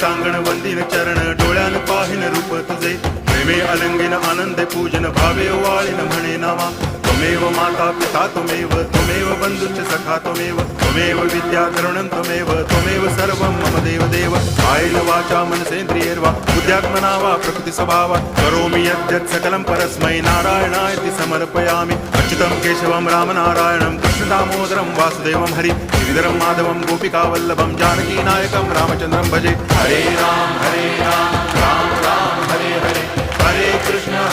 सांगण वंदिन चरण डोळ्यान पाहिन रूप तुझे प्रेमे अलंगिन आनंद पूजन भावे वाळीन म्हणे नामा त्वमेव माता पिता त्वमेव बंधुश्च सखा त्वमेव विद्या तरुणं त्वमेव सर्वं मम देव कायेन वाचा मनसेन्द्रियैर्वा बुद्ध्यात्मना वा प्रकृति स्वभावात् करोमि यद्यत् सकलं परस्मै नारायणायति समर्पयामि अच्युतं केशवं रामनारायणं कृष्णदामोदरं वासुदेवं हरि गिरिधरं माधवं गोपिकावल्लभं जानकीनायकं रामचन्द्रं भजे हरे राम राम राम हरे हरे हरे कृष्ण